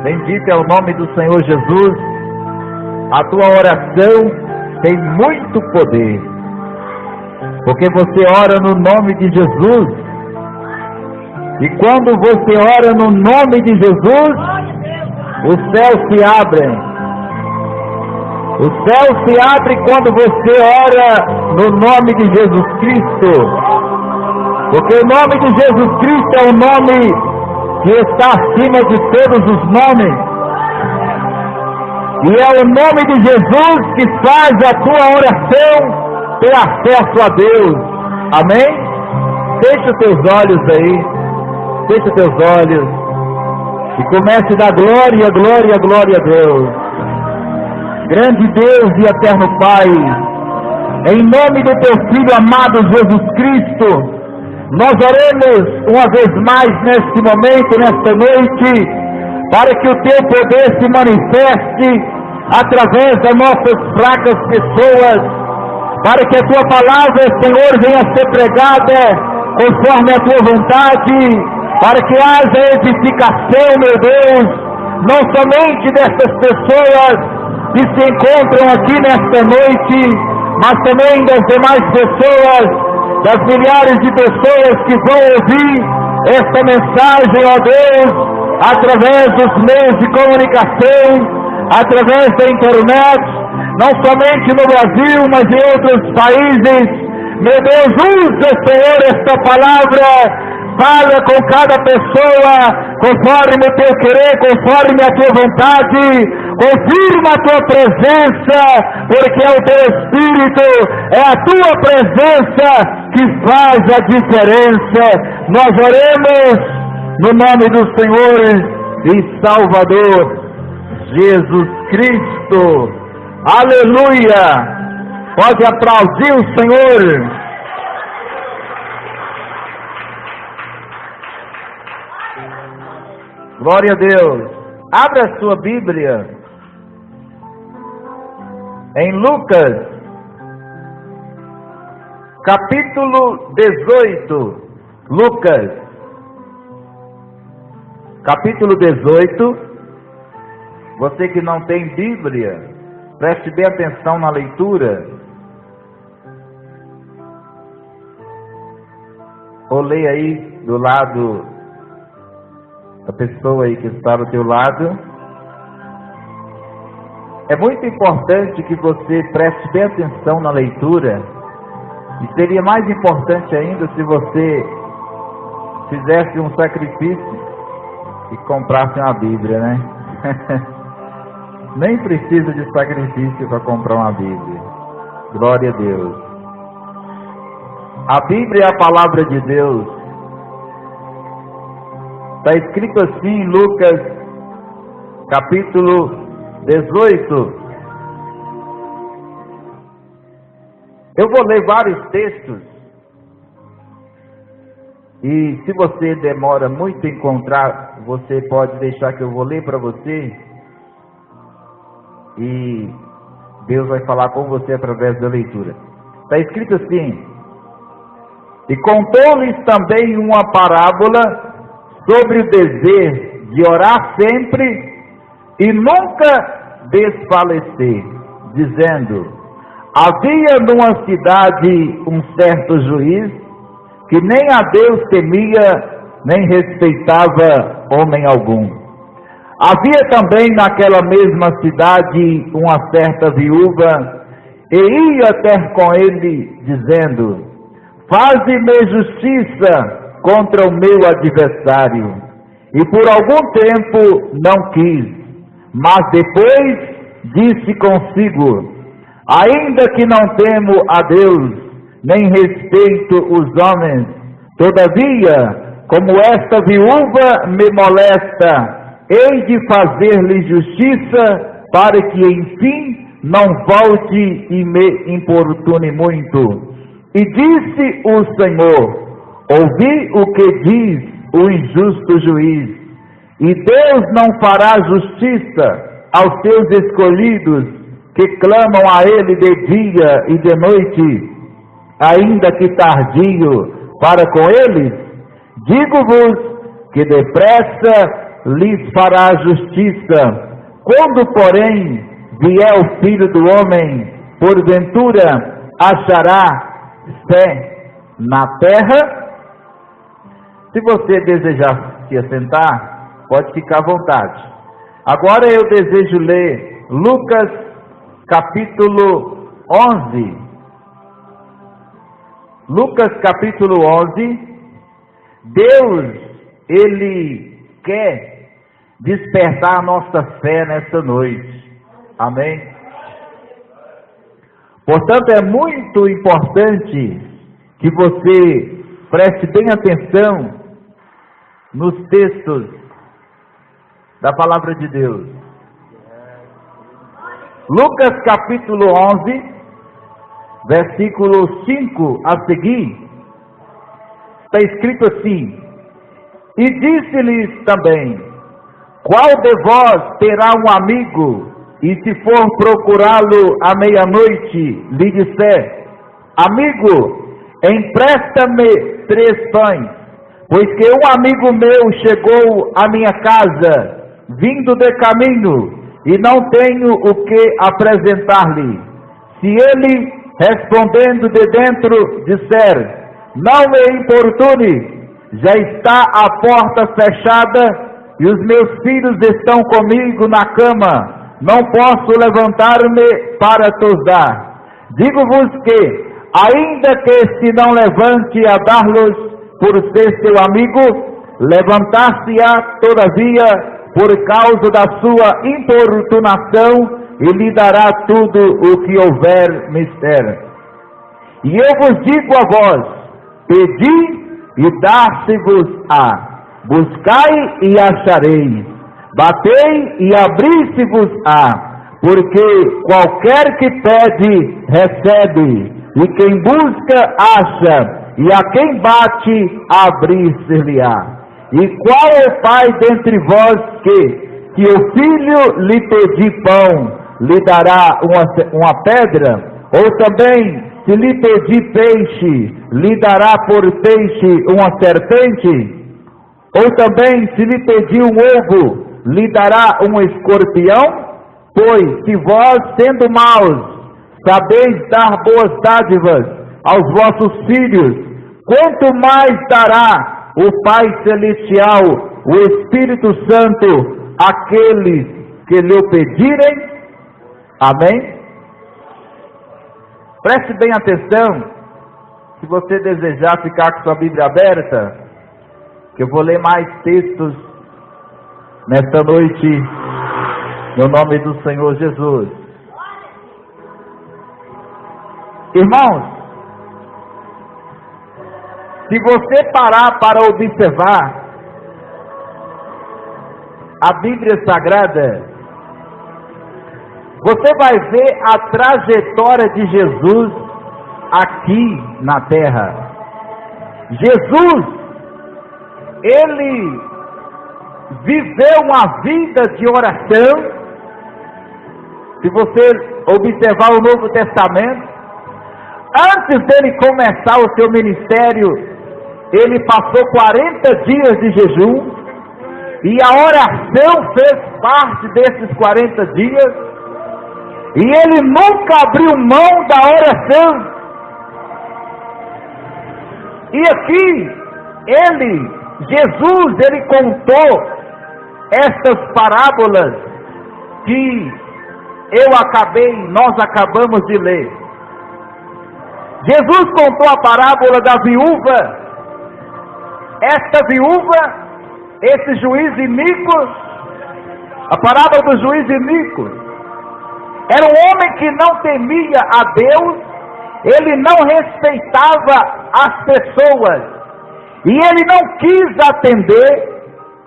Bendito é o nome do Senhor Jesus. A tua oração tem muito poder, porque você ora no nome de Jesus. E quando você ora no nome de Jesus, os céus se abrem. O céu se abre quando você ora no nome de Jesus Cristo, porque o nome de Jesus Cristo é o nome que está acima de todos os nomes, e é o nome de Jesus que faz a tua oração ter acesso a Deus. Amém? Feche os teus olhos aí, feche os teus olhos e comece a dar glória, glória, glória a Deus. Grande Deus e eterno Pai, em nome do teu Filho amado Jesus Cristo, nós oremos uma vez mais neste momento, nesta noite, para que o teu poder se manifeste através das nossas fracas pessoas, para que a tua palavra, Senhor, venha a ser pregada conforme a tua vontade, para que haja edificação, meu Deus, não somente dessas pessoas que se encontram aqui nesta noite, mas também das demais pessoas, das milhares de pessoas que vão ouvir esta mensagem, ó Deus, através dos meios de comunicação, através da internet, não somente no Brasil, mas em outros países. Meu Deus, usa, Senhor, esta palavra, fala com cada pessoa, conforme o teu querer, conforme a tua vontade, confirma a tua presença, porque é o teu Espírito, é a tua presença que faz a diferença. Nós oremos no nome do Senhor e Salvador Jesus Cristo. Aleluia! Pode aplaudir o Senhor. Glória a Deus. Abra a sua Bíblia em Lucas, capítulo 18. Lucas, capítulo 18. Você que não tem Bíblia, preste bem atenção na leitura. Ou leia aí do lado da pessoa aí que está do teu lado. É muito importante que você preste bem atenção na leitura, e seria mais importante ainda se você fizesse um sacrifício e comprasse uma Bíblia, né? Nem precisa de sacrifício para comprar uma Bíblia. Glória a Deus. A Bíblia é a palavra de Deus. Está escrito assim em Lucas, capítulo 18. Eu vou ler vários textos, e se você demora muito em encontrar, você pode deixar que eu vou ler para você, e Deus vai falar com você através da leitura. Está escrito assim: e contou-lhes também uma parábola sobre o dever de orar sempre e nunca desfalecer, dizendo: havia numa cidade um certo juiz que nem a Deus temia, nem respeitava homem algum. Havia também naquela mesma cidade uma certa viúva, e ia ter com ele, dizendo: faze-me justiça contra o meu adversário. E por algum tempo não quis, mas depois disse consigo: ainda que não temo a Deus, nem respeito os homens, todavia, como esta viúva me molesta, hei de fazer-lhe justiça, para que enfim não volte e me importune muito. E disse o Senhor: ouvi o que diz o injusto juiz, e Deus não fará justiça aos seus escolhidos, que clamam a ele de dia e de noite, ainda que tardio para com eles? Digo-vos que depressa lhes fará justiça. Quando, porém, vier o Filho do Homem, porventura achará fé na terra? Se você desejar se assentar, pode ficar à vontade. Agora eu desejo ler Lucas capítulo 11. Lucas capítulo 11. Deus, Ele quer despertar a nossa fé nesta noite. Amém? Portanto, é muito importante que você preste bem atenção nos textos da palavra de Deus. Lucas capítulo 11, versículo 5 a seguir, está escrito assim: E disse-lhes também: Qual de vós terá um amigo, e se for procurá-lo à meia-noite, lhe disser: Amigo, empresta-me 3 pães, pois que um amigo meu chegou à minha casa, vindo de caminho, e não tenho o que apresentar-lhe. Se ele, respondendo de dentro, disser: Não me importune, já está a porta fechada, e os meus filhos estão comigo na cama, não posso levantar-me para te dar. Digo-vos que, ainda que se não levante a dar-los por ser seu amigo, levantar-se-á todavia por causa da sua importunação, e lhe dará tudo o que houver mister. E eu vos digo a vós: pedi e dar-se-vos-á, buscai e achareis, batei e abrir-se-vos-á, porque qualquer que pede, recebe, e quem busca, acha, e a quem bate, abrir-se-lhe-á. E qual é o pai dentre vós que, se o filho lhe pedir pão, lhe dará uma pedra? Ou também, se lhe pedir peixe, lhe dará por peixe uma serpente? Ou também, se lhe pedir um ovo, lhe dará um escorpião? Pois, se vós, sendo maus, sabeis dar boas dádivas aos vossos filhos, quanto mais dará o Pai Celestial, o Espírito Santo, àqueles que lhe pedirem? Amém? Preste bem atenção, se você desejar ficar com sua Bíblia aberta, que eu vou ler mais textos nesta noite, no nome do Senhor Jesus. Irmãos, se você parar para observar a Bíblia Sagrada, você vai ver a trajetória de Jesus aqui na terra. Jesus, ele viveu uma vida de oração. Se você observar o Novo Testamento, antes dele começar o seu ministério, ele passou 40 dias de jejum, e a oração fez parte desses 40 dias, e ele nunca abriu mão da oração. E aqui, Jesus, ele contou estas parábolas que nós acabamos de ler. Jesus contou a parábola da viúva. Esta viúva, esse juiz iníquo, a parábola do juiz iníquo, era um homem que não temia a Deus, ele não respeitava as pessoas, e ele não quis atender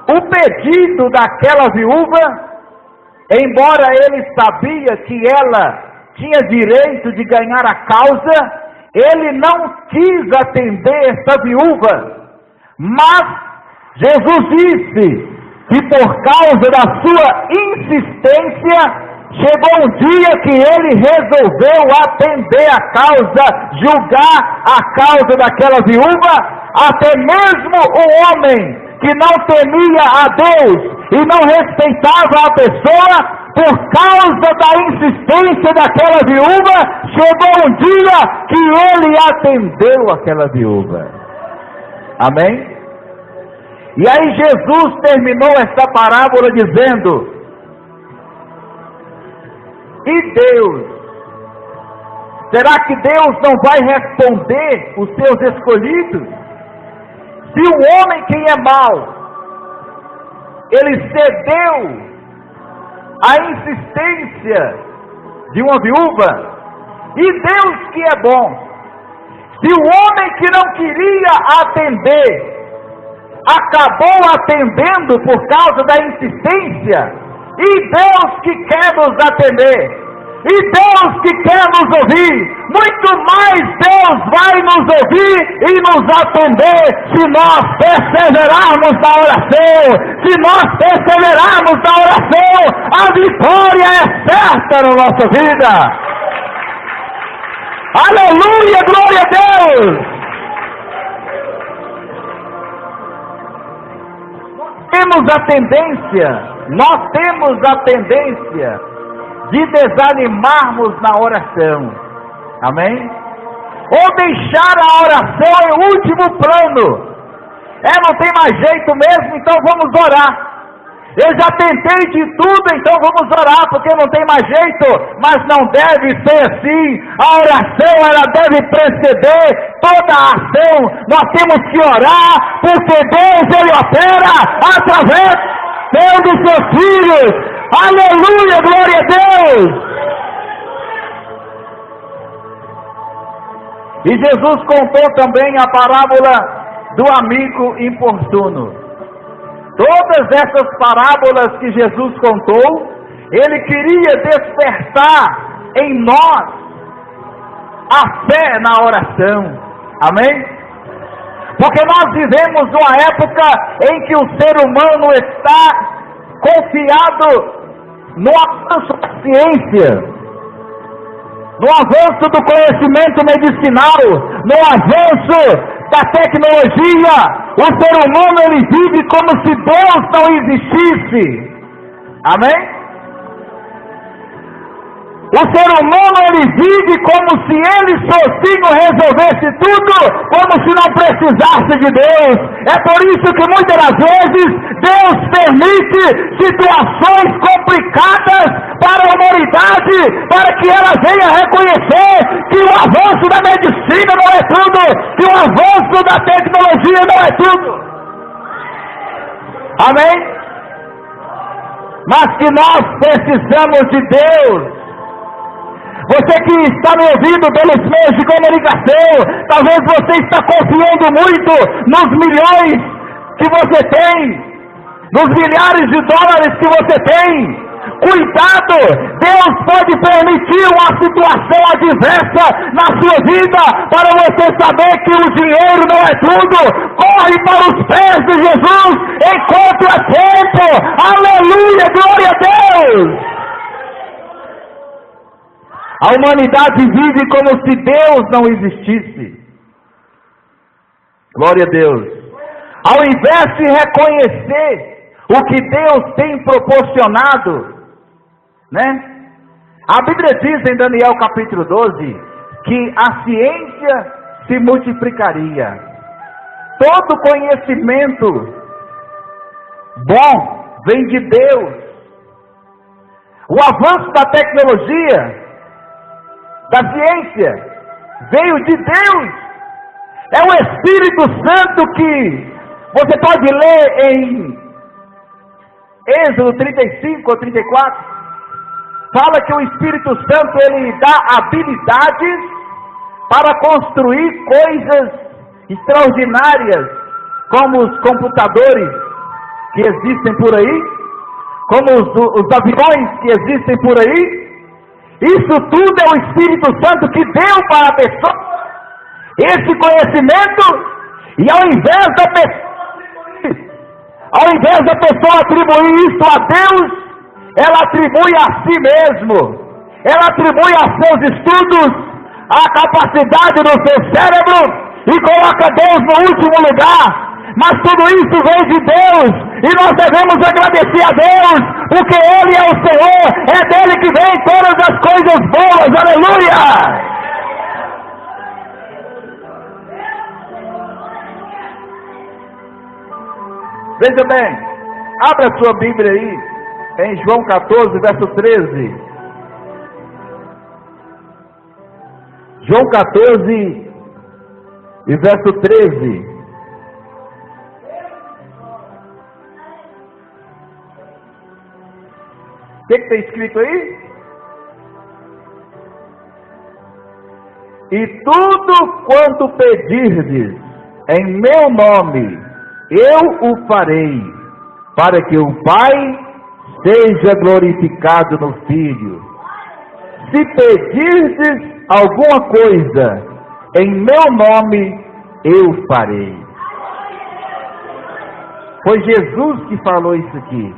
o pedido daquela viúva, embora ele sabia que ela tinha direito de ganhar a causa, ele não quis atender essa viúva. Mas Jesus disse que por causa da sua insistência, chegou um dia que ele resolveu atender a causa, julgar a causa daquela viúva. Até mesmo o homem que não temia a Deus, e não respeitava a pessoa. Por causa da insistência daquela viúva, chegou um dia que ele atendeu aquela viúva. Amém? E aí Jesus terminou essa parábola dizendo: e Deus? Será que Deus não vai responder os seus escolhidos? Se o homem que é mau, ele cedeu à insistência de uma viúva, e Deus que é bom, se o homem que não queria atender, acabou atendendo por causa da insistência, e Deus que quer nos atender, e Deus que quer nos ouvir, muito mais Deus vai nos ouvir e nos atender se nós perseverarmos na oração. Se nós perseverarmos na oração, a vitória é certa na nossa vida. Aleluia, glória a Deus. Nós temos a tendência de desanimarmos na oração, amém? Ou deixar a oração em último plano. Não tem mais jeito mesmo, então vamos orar. Eu já tentei de tudo, então vamos orar, porque não tem mais jeito. Mas não deve ser assim. A oração, ela deve preceder toda a ação. Nós temos que orar, porque Deus, ele opera através dos seus filhos. Aleluia, glória a Deus. E Jesus contou também a parábola do amigo importuno. Todas essas parábolas que Jesus contou, ele queria despertar em nós a fé na oração, amém? Porque nós vivemos uma época em que o ser humano está confiado no avanço da ciência, no avanço do conhecimento medicinal, no avanço da tecnologia. O ser humano, ele vive como se Deus não existisse, amém? O ser humano, ele vive como se ele sozinho resolvesse tudo, como se não precisasse de Deus. É por isso que muitas das vezes Deus permite situações complicadas para a humanidade, para que ela venha reconhecer que o avanço da medicina não é tudo, que o avanço da tecnologia não é tudo. Amém? Mas que nós precisamos de Deus. Você que está me ouvindo pelos meios de comunicação, talvez você está confiando muito nos milhões que você tem, nos milhares de dólares que você tem. Cuidado, Deus pode permitir uma situação adversa na sua vida, para você saber que o dinheiro não é tudo. Corre para os pés de Jesus, enquanto é tempo. Aleluia, glória a Deus. A humanidade vive como se Deus não existisse. Glória a Deus. Ao invés de reconhecer o que Deus tem proporcionado, né? A Bíblia diz em Daniel capítulo 12, que a ciência se multiplicaria. Todo conhecimento bom vem de Deus. O avanço da tecnologia, da ciência, veio de Deus. É o Espírito Santo que você pode ler em Êxodo 35 ou 34. Fala que o Espírito Santo, ele dá habilidades para construir coisas extraordinárias, como os computadores que existem por aí, como os aviões que existem por aí. Isso tudo é o Espírito Santo que deu para a pessoa esse conhecimento, e ao invés da pessoa atribuir isso a Deus, ela atribui a si mesmo, ela atribui a seus estudos, a capacidade do seu cérebro, e coloca Deus no último lugar. Mas tudo isso vem de Deus. E nós devemos agradecer a Deus, porque Ele é o Senhor, é dele que vem todas as coisas boas, aleluia! Veja bem, abra a sua Bíblia aí, em João 14, verso 13. João 14 e verso 13. O que está escrito aí? E tudo quanto pedirdes em meu nome, eu o farei, para que o Pai seja glorificado no Filho. Se pedirdes alguma coisa em meu nome, eu farei. Foi Jesus que falou isso aqui.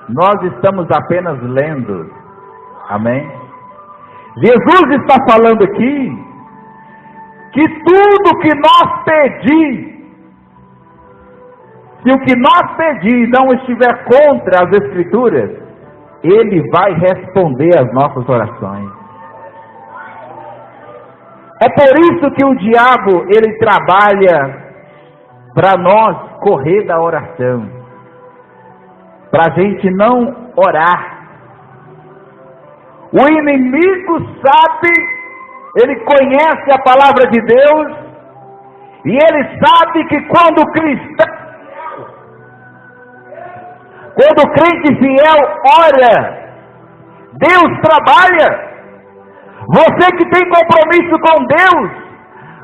Nós estamos apenas lendo. Amém? Jesus está falando aqui que tudo que nós pedir, se o que nós pedir não estiver contra as Escrituras, Ele vai responder às nossas orações. É por isso que o diabo, ele trabalha para nós correr da oração, para a gente não orar. O inimigo sabe, ele conhece a palavra de Deus, e ele sabe que quando o cristão, quando o crente fiel ora, Deus trabalha. Você que tem compromisso com Deus,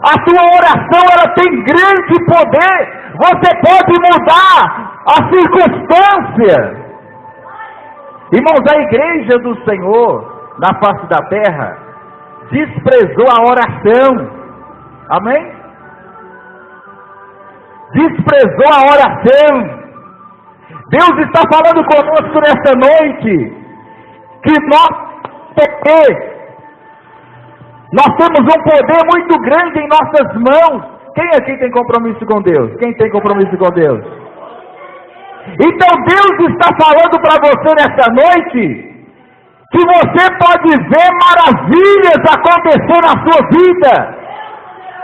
a sua oração ela tem grande poder. Você pode mudar a circunstância. Irmãos, a igreja do Senhor na face da terra desprezou a oração. Amém? Desprezou a oração. Deus está falando conosco nesta noite que nós temos um poder muito grande em nossas mãos. Quem aqui tem compromisso com Deus? Quem tem compromisso com Deus? Então Deus está falando para você nesta noite que você pode ver maravilhas acontecer na sua vida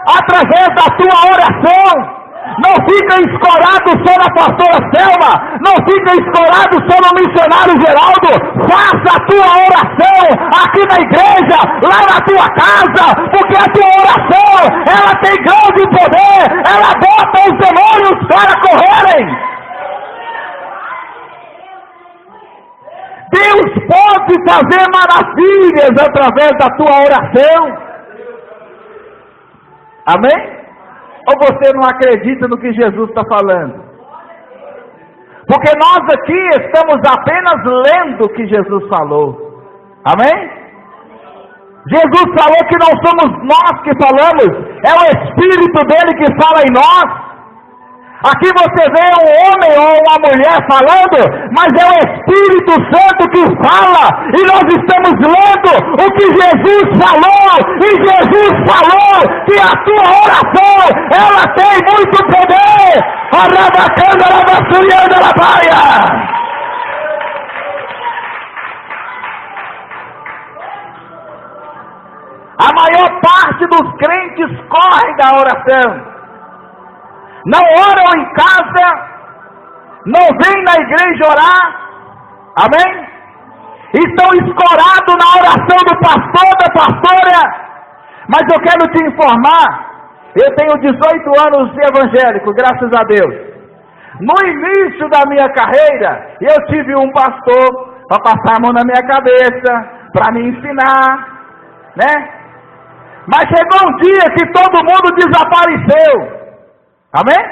através da sua oração. Não fica escorado só na pastora Selma, não fica escorado só no missionário Geraldo. Faça a tua oração aqui na igreja, lá na tua casa, porque a tua oração, ela tem grande poder, ela bota os demônios para correrem. Deus pode fazer maravilhas através da tua oração. Amém? Ou você não acredita no que Jesus está falando? Porque nós aqui estamos apenas lendo o que Jesus falou. Amém? Jesus falou que não somos nós que falamos, é o Espírito dele que fala em nós. Aqui você vê um homem ou uma mulher falando, mas é o Espírito Santo que fala, e nós estamos lendo o que Jesus falou, e Jesus falou que a tua oração, ela tem muito poder. A maior parte dos crentes corre da oração. Não oram em casa, não vêm na igreja orar, amém? Estão escorados na oração do pastor, da pastora. Mas eu quero te informar, eu tenho 18 anos de evangélico, graças a Deus. No início da minha carreira, eu tive um pastor para passar a mão na minha cabeça, para me ensinar, né? Mas chegou um dia que todo mundo desapareceu. Amém?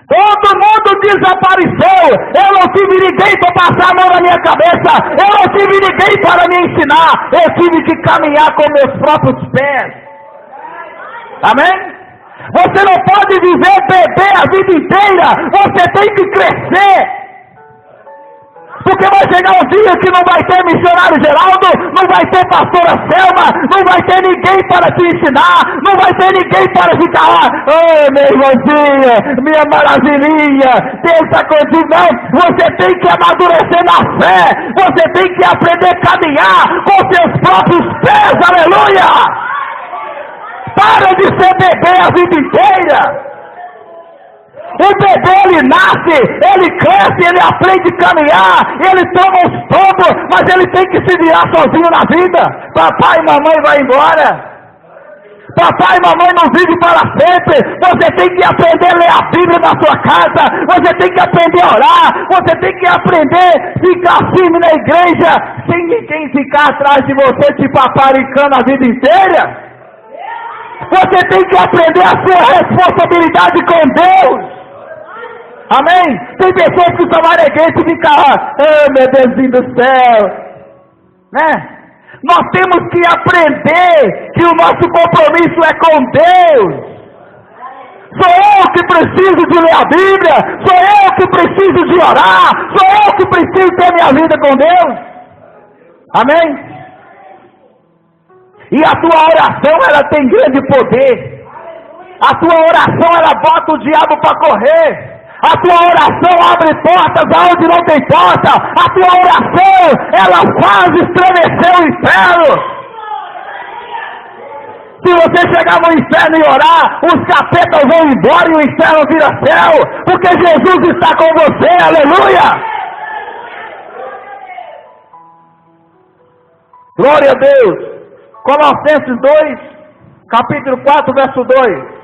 Todo mundo desapareceu. Eu não tive ninguém para passar a mão na minha cabeça. Eu não tive ninguém para me ensinar. Eu tive que caminhar com meus próprios pés. Amém? Você não pode viver bebê a vida inteira. Você tem que crescer. Porque Porque vai chegar um dia que não vai ter missionário Geraldo, não vai ter pastora Selma, não vai ter ninguém para te ensinar, não vai ter ninguém para ficar lá. Ô, minha irmãzinha, minha maravilhinha, Deus está contigo. Não, você tem que amadurecer na fé, você tem que aprender a caminhar com seus próprios pés, aleluia! Para de ser bebê a vida inteira. O bebê, ele nasce, ele cresce, ele aprende a caminhar, ele toma os tombos, mas ele tem que se virar sozinho na vida. Papai e mamãe vai embora. Papai e mamãe não vivem para sempre. Você tem que aprender a ler a Bíblia na sua casa, você tem que aprender a orar, você tem que aprender a ficar firme na igreja, sem ninguém ficar atrás de você te paparicando a vida inteira. Você tem que aprender a sua responsabilidade com Deus. Amém? Tem pessoas que são areguentes e ficam lá, oh, meu Deusinho do céu, né? Nós temos que aprender que o nosso compromisso é com Deus. Sou eu que preciso de ler a Bíblia, sou eu que preciso de orar, sou eu que preciso ter minha vida com Deus. Amém? E a tua oração, ela tem grande poder. A tua oração, ela bota o diabo para correr. A tua oração abre portas aonde não tem porta. A tua oração, ela faz estremecer o inferno. Se você chegar no inferno e orar, os capetas vão embora e o inferno vira céu. Porque Jesus está com você, aleluia. Glória a Deus. Colossenses 2, capítulo 4, verso 2.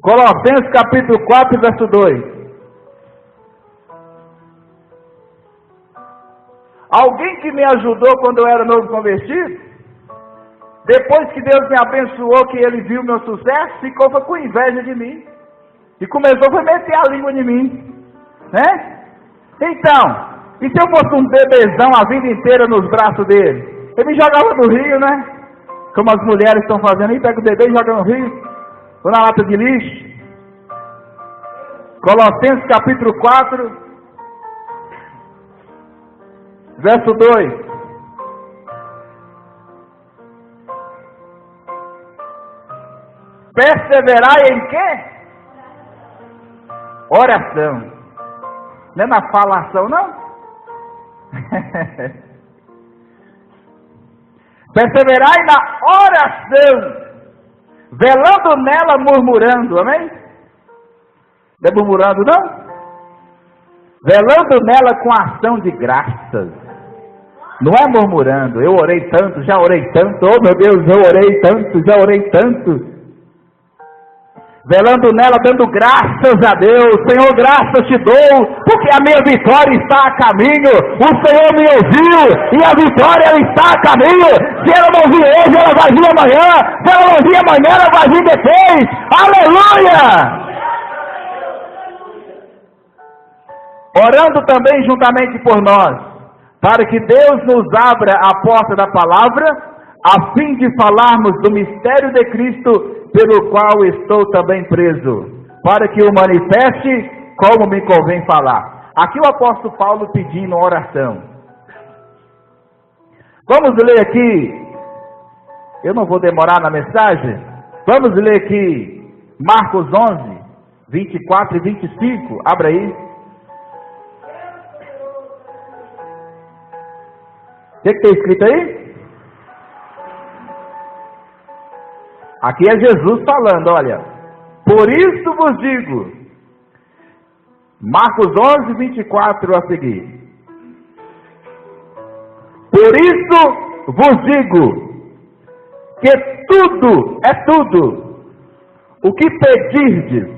Colossenses capítulo 4, verso 2. Alguém que me ajudou quando eu era novo convertido, depois que Deus me abençoou, que ele viu meu sucesso, ficou com inveja de mim. E começou a meter a língua em mim. Né? Então, e se eu fosse um bebezão a vida inteira nos braços dele? Ele me jogava no rio, né? Como as mulheres estão fazendo aí, pega o bebê e joga no rio. Ou na lata de lixo. Colossenses capítulo 4, verso 2. Perseverai em quê? Oração. Não é na falação, não? Perseverai na oração, velando nela, murmurando, amém? Não é murmurando, não? Velando nela com ação de graças. Não é murmurando, eu orei tanto, já orei tanto, oh meu Deus, eu orei tanto, já orei tanto. Velando nela, dando graças a Deus. Senhor, graças te dou, porque a minha vitória está a caminho. O Senhor me ouviu, e a vitória ela está a caminho. Se ela não vir hoje, ela vai vir amanhã. Se ela não vir amanhã, ela vai vir depois. Aleluia! Orando também juntamente por nós, para que Deus nos abra a porta da palavra, a fim de falarmos do mistério de Cristo, pelo qual estou também preso, para que o manifeste como me convém falar. Aqui o apóstolo Paulo pedindo oração. Vamos ler aqui, eu não vou demorar na mensagem, vamos ler aqui Marcos 11, 24 e 25, abra aí. O que está escrito aí? Aqui é Jesus falando, olha. Por isso vos digo, Marcos 11, 24 a seguir. Por isso vos digo, que tudo, é tudo, o que pedirdes,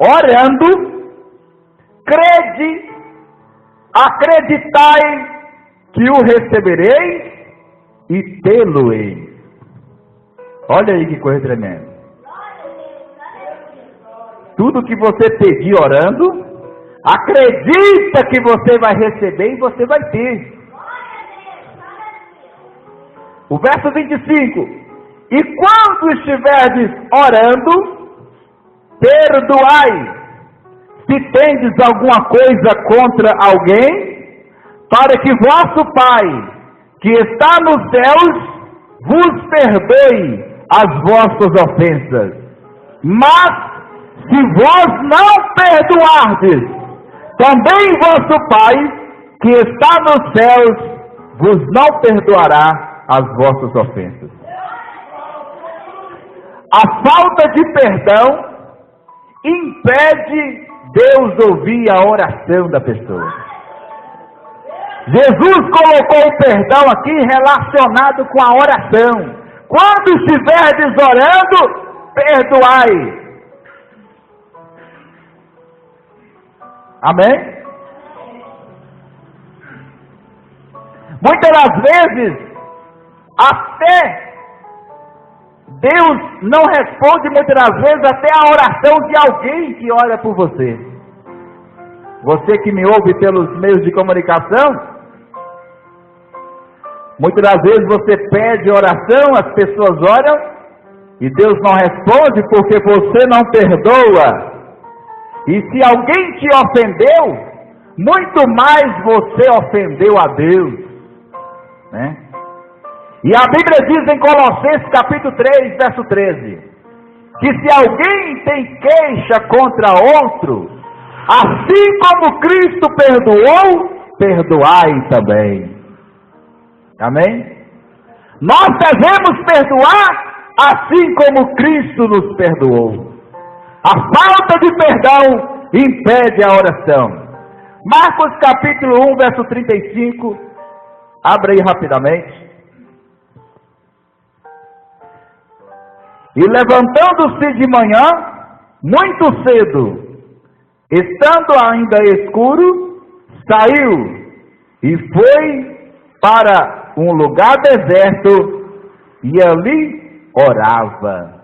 orando, crede, acreditai que o recebereis e tê-lo-eis. Olha aí que coisa tremenda. Tudo que você pedir orando, acredita que você vai receber e você vai ter. O verso 25. E quando estiverdes orando, perdoai, se tendes alguma coisa contra alguém, para que vosso Pai, que está nos céus, vos perdoe as vossas ofensas. Mas, se vós não perdoardes, também vosso Pai, que está nos céus, vos não perdoará as vossas ofensas. A falta de perdão impede Deus ouvir a oração da pessoa. Jesus colocou o perdão aqui relacionado com a oração. Quando estiverdes orando, perdoai. Amém? Muitas das vezes, até Deus não responde, muitas das vezes, até a oração de alguém que ora por você. Você que me ouve pelos meios de comunicação, muitas das vezes você pede oração, as pessoas oram, e Deus não responde porque você não perdoa. E se alguém te ofendeu, muito mais você ofendeu a Deus, né? E a Bíblia diz em Colossenses capítulo 3, verso 13, que se alguém tem queixa contra outro, assim como Cristo perdoou, perdoai também. Amém? Nós devemos perdoar assim como Cristo nos perdoou. A falta de perdão impede a oração. Marcos capítulo 1, verso 35. Abra aí rapidamente. E levantando-se de manhã, muito cedo, estando ainda escuro, saiu e foi para um lugar deserto e ali orava.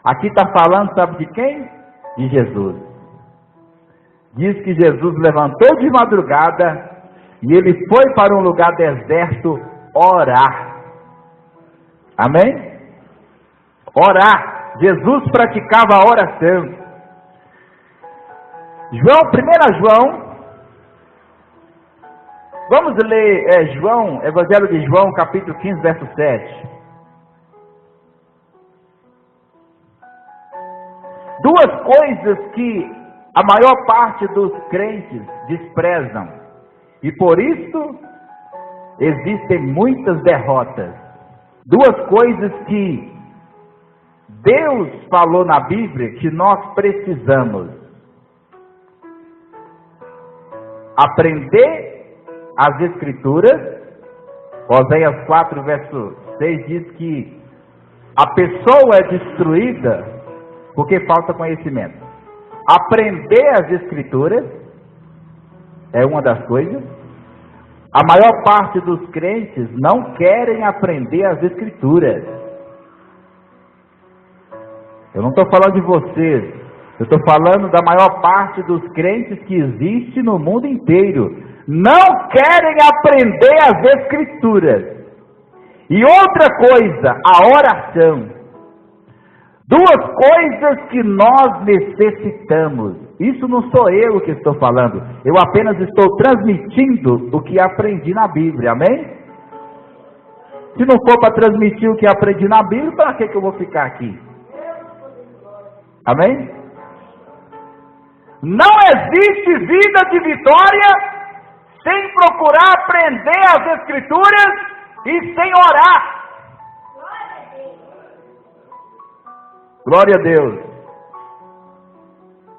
Aqui está falando, sabe de quem? De Jesus. Diz que Jesus levantou de madrugada e ele foi para um lugar deserto orar. Amém? Orar. Jesus praticava a oração. João, 1 João. Vamos ler João, Evangelho de João, capítulo 15, verso 7. Duas coisas que a maior parte dos crentes desprezam. E por isso existem muitas derrotas. Duas coisas que Deus falou na Bíblia que nós precisamos: aprender as Escrituras. Oséias 4, verso 6 diz que a pessoa é destruída porque falta conhecimento. Aprender as Escrituras é uma das coisas. A maior parte dos crentes não querem aprender as Escrituras. Eu não estou falando de vocês, eu estou falando da maior parte dos crentes que existe no mundo inteiro. Não querem aprender as Escrituras. E outra coisa, a oração. Duas coisas que nós necessitamos. Isso não sou eu que estou falando. Eu apenas estou transmitindo o que aprendi na Bíblia. Amém? Se não for para transmitir o que aprendi na Bíblia, para que eu vou ficar aqui? Amém? Não existe vida de vitória sem procurar aprender as Escrituras e sem orar. Glória a Deus.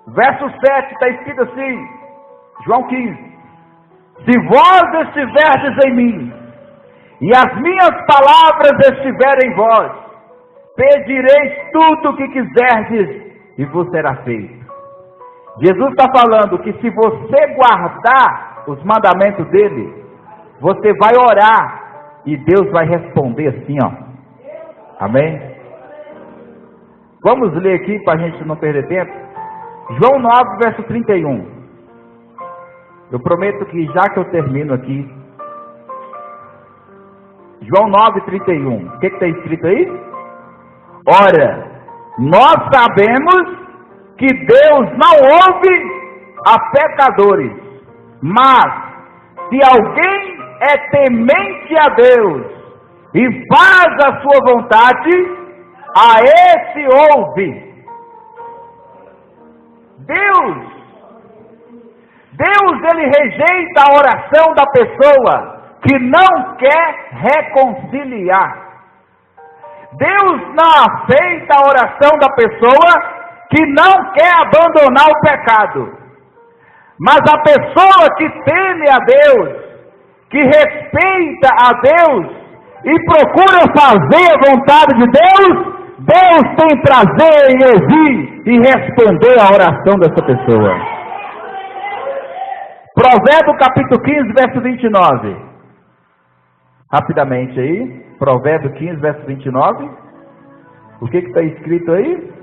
Verso 7 está escrito assim, João 15: se vós estiverdes em mim, e as minhas palavras estiverem em vós, pedireis tudo o que quiserdes, e vos será feito. Jesus está falando que se você guardar os mandamentos dele, você vai orar, e Deus vai responder assim, ó. Amém? Vamos ler aqui para a gente não perder tempo. João 9, verso 31. Eu prometo que já que eu termino aqui. João 9, 31. O que está escrito aí? Ora, nós sabemos que Deus não ouve a pecadores, mas se alguém é temente a Deus e faz a sua vontade, a esse ouve. Deus ele rejeita a oração da pessoa que não quer reconciliar. Deus não aceita a oração da pessoa que não quer abandonar o pecado. Mas a pessoa que teme a Deus, que respeita a Deus e procura fazer a vontade de Deus, Deus tem prazer em ouvir e responder a oração dessa pessoa. Provérbios capítulo 15, verso 29. Rapidamente aí. Provérbios 15, verso 29. O que está escrito aí?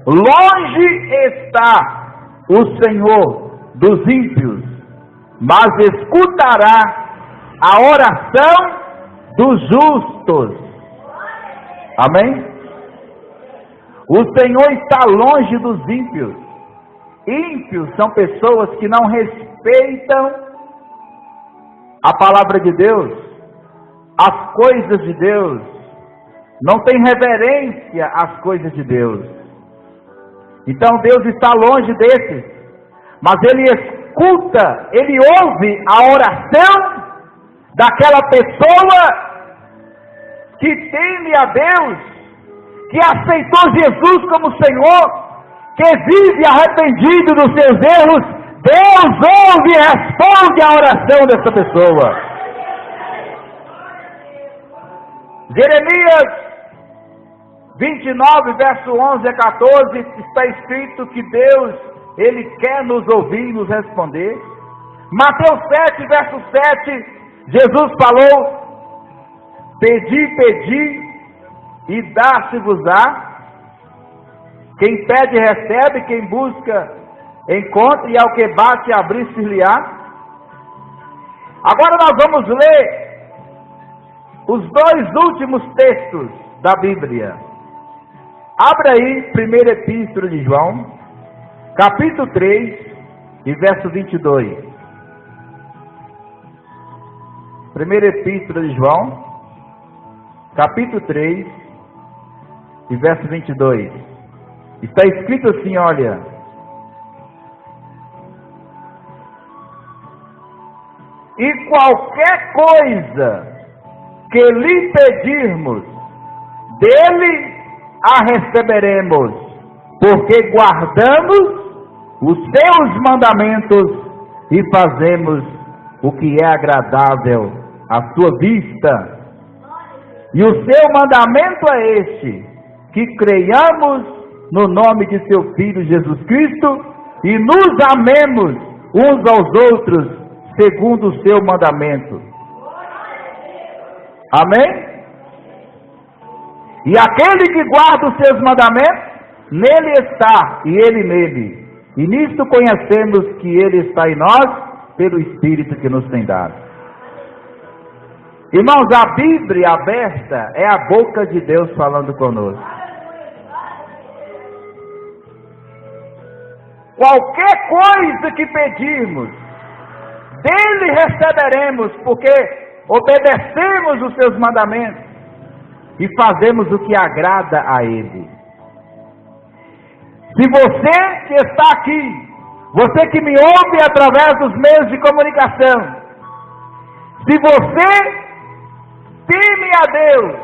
Longe está o Senhor dos ímpios, mas escutará a oração dos justos. Amém? O Senhor está longe dos ímpios. Ímpios são pessoas que não respeitam a palavra de Deus, as coisas de Deus, não tem reverência às coisas de Deus. Então Deus está longe desses, mas Ele escuta, Ele ouve a oração daquela pessoa que teme a Deus, que aceitou Jesus como Senhor, que vive arrependido dos seus erros. Deus ouve e responde a oração dessa pessoa. Jeremias 29, verso 11 a 14, está escrito que Deus, Ele quer nos ouvir e nos responder. Mateus 7, verso 7, Jesus falou: pedi, pedi, e dá-se-vos-á. Quem pede, recebe, quem busca, encontra, e ao que bate, abrir-se-lhe-á. Agora nós vamos ler os dois últimos textos da Bíblia. Abra aí, primeira epístola de João, capítulo 3, e verso 22. Primeira epístola de João, capítulo 3, e verso 22. Está escrito assim, olha: e qualquer coisa que lhe pedirmos, dele a receberemos, porque guardamos os seus mandamentos e fazemos o que é agradável à sua vista. E o seu mandamento é este: que creiamos no nome de seu Filho Jesus Cristo e nos amemos uns aos outros segundo o seu mandamento. Amém? E aquele que guarda os seus mandamentos, nele está, e ele nele. E nisto conhecemos que ele está em nós, pelo Espírito que nos tem dado. Irmãos, a Bíblia aberta é a boca de Deus falando conosco. Qualquer coisa que pedirmos, dele receberemos, porque obedecemos os seus mandamentos e fazemos o que agrada a ele. Se você que está aqui, você que me ouve através dos meios de comunicação, se você teme a Deus,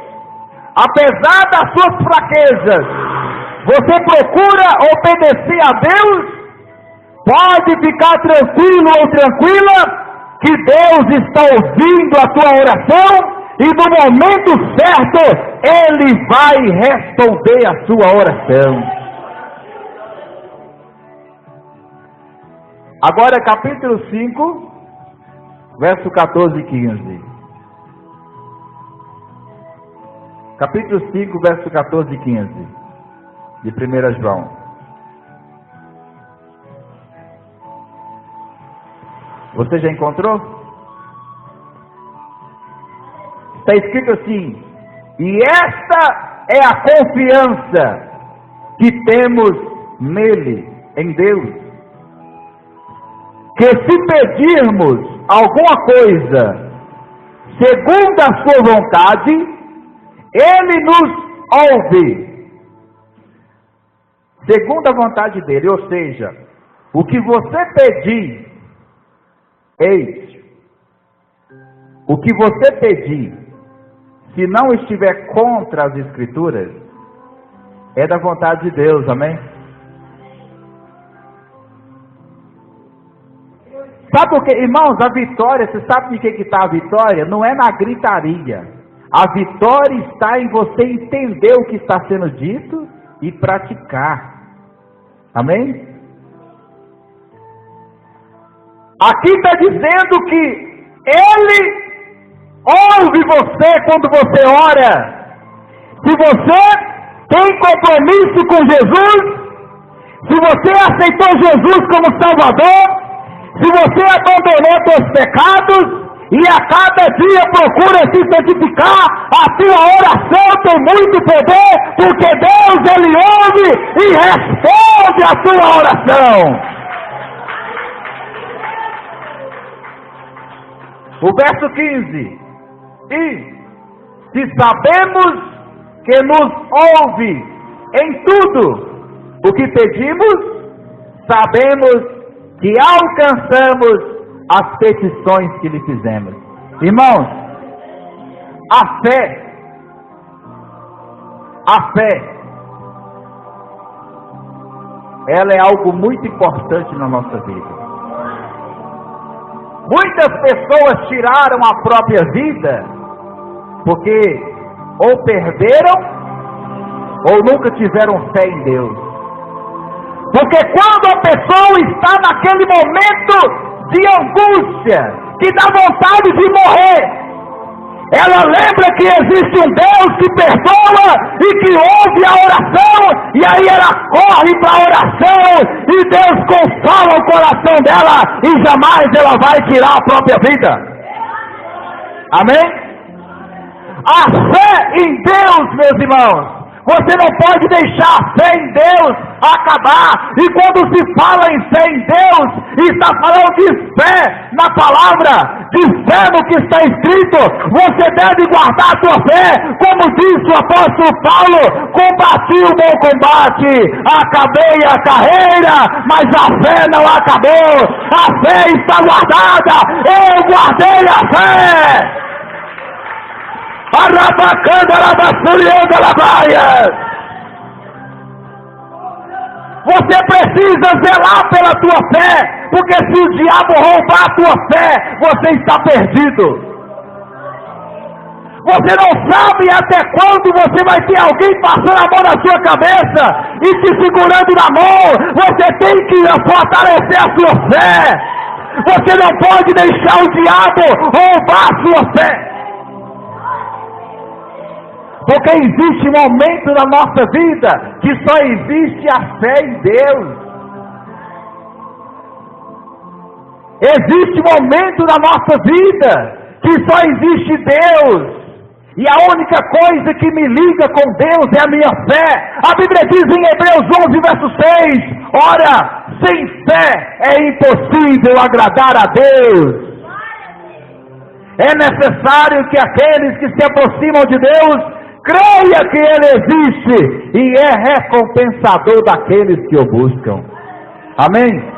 apesar das suas fraquezas, você procura obedecer a Deus, pode ficar tranquilo ou tranquila, que Deus está ouvindo a tua oração, e no momento certo, Ele vai responder a sua oração. Agora capítulo 5, verso 14 e 15. Capítulo 5, verso 14 e 15. De 1 João. Você já encontrou? Está escrito assim: e esta é a confiança que temos nele, em Deus, que se pedirmos alguma coisa segundo a sua vontade, ele nos ouve, segundo a vontade dele. Ou seja, o que você pedir, eis, o que você pedir, se não estiver contra as Escrituras, é da vontade de Deus, amém? Sabe o que, irmãos, a vitória, você sabe de que está a vitória? Não é na gritaria. A vitória está em você entender o que está sendo dito e praticar. Amém? Aqui está dizendo que Ele ouve você quando você ora. Se você tem compromisso com Jesus, se você aceitou Jesus como Salvador, se você abandonou seus pecados e a cada dia procura se santificar, a tua oração tem muito poder, porque Deus, Ele ouve e responde a tua oração. O verso 15: e se sabemos que nos ouve em tudo o que pedimos, sabemos que alcançamos as petições que lhe fizemos. Irmãos, a fé, ela é algo muito importante na nossa vida. Muitas pessoas tiraram a própria vida porque ou perderam ou nunca tiveram fé em Deus. Porque quando a pessoa está naquele momento de angústia, que dá vontade de morrer, ela lembra que existe um Deus que perdoa e que ouve a oração, e aí ela corre para a oração, e Deus consola o coração dela, e jamais ela vai tirar a própria vida. Amém? A fé em Deus, meus irmãos, você não pode deixar a fé em Deus acabar. E quando se fala em fé em Deus, está falando de fé na palavra, de fé no que está escrito. Você deve guardar a sua fé, como disse o apóstolo Paulo: combati o bom combate, acabei a carreira, mas a fé não acabou. A fé está guardada, eu guardei a fé. Você precisa zelar pela tua fé, porque se o diabo roubar a tua fé, você está perdido. Você não sabe até quando você vai ter alguém passando a mão na sua cabeça e te segurando na mão. Você tem que fortalecer a sua fé. Você não pode deixar o diabo roubar a sua fé. Porque existe um momento na nossa vida que só existe a fé em Deus. Existe um momento na nossa vida que só existe Deus. E a única coisa que me liga com Deus é a minha fé. A Bíblia diz em Hebreus 11, verso 6: ora, sem fé é impossível agradar a Deus. É necessário que aqueles que se aproximam de Deus creia que Ele existe e é recompensador daqueles que o buscam. Amém?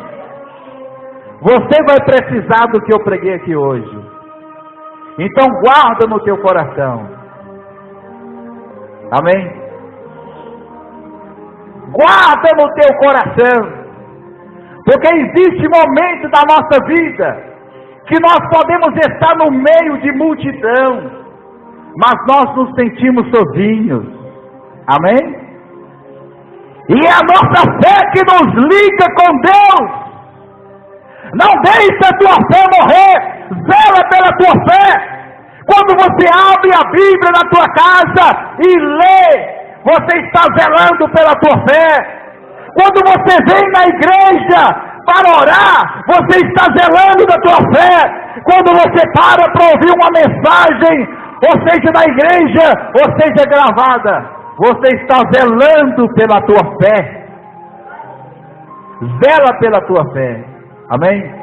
Você vai precisar do que eu preguei aqui hoje. Então guarda no teu coração. Amém? Guarda no teu coração. Porque existe momento da nossa vida que nós podemos estar no meio de multidão, mas nós nos sentimos sozinhos. Amém? E é a nossa fé que nos liga com Deus. Não deixe a tua fé morrer. Zela pela tua fé. Quando você abre a Bíblia na tua casa e lê, você está zelando pela tua fé. Quando você vem na igreja para orar, você está zelando da tua fé. Quando você para ouvir uma mensagem, ou seja na igreja, ou seja gravada, Você está zelando pela tua fé. Zela pela tua fé. Amém?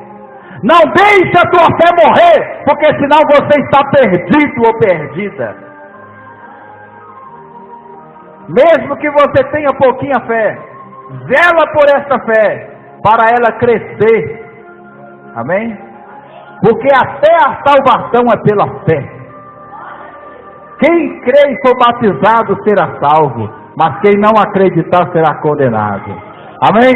Não deixe a tua fé morrer, porque senão você está perdido ou perdida. Mesmo que você tenha pouquinha fé, zela por essa fé, para ela crescer. Amém? Porque até a salvação é pela fé. Quem crê e for batizado será salvo, mas quem não acreditar será condenado. Amém?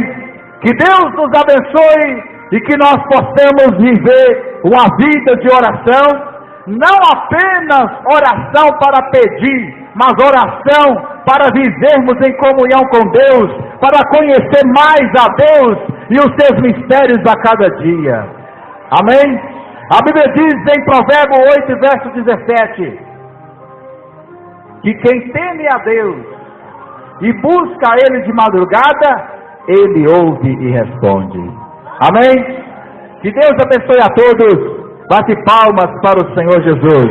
Que Deus nos abençoe e que nós possamos viver uma vida de oração, não apenas oração para pedir, mas oração para vivermos em comunhão com Deus, para conhecer mais a Deus e os seus mistérios a cada dia. Amém? A Bíblia diz em Provérbios 8, verso 17, que quem teme a Deus e busca a Ele de madrugada, Ele ouve e responde. Amém? Que Deus abençoe a todos. Bate palmas para o Senhor Jesus.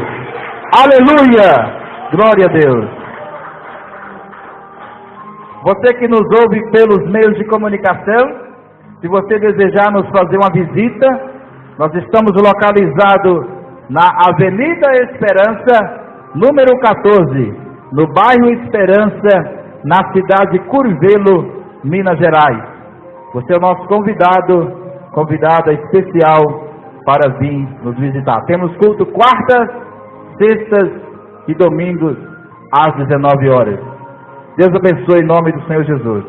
Aleluia! Glória a Deus. Você que nos ouve pelos meios de comunicação, se você desejar nos fazer uma visita, nós estamos localizados na Avenida Esperança, número 14, no bairro Esperança, na cidade de Curvelo, Minas Gerais. Você é o nosso convidada especial para vir nos visitar. Temos culto quartas, sextas e domingos às 19 horas. Deus abençoe em nome do Senhor Jesus.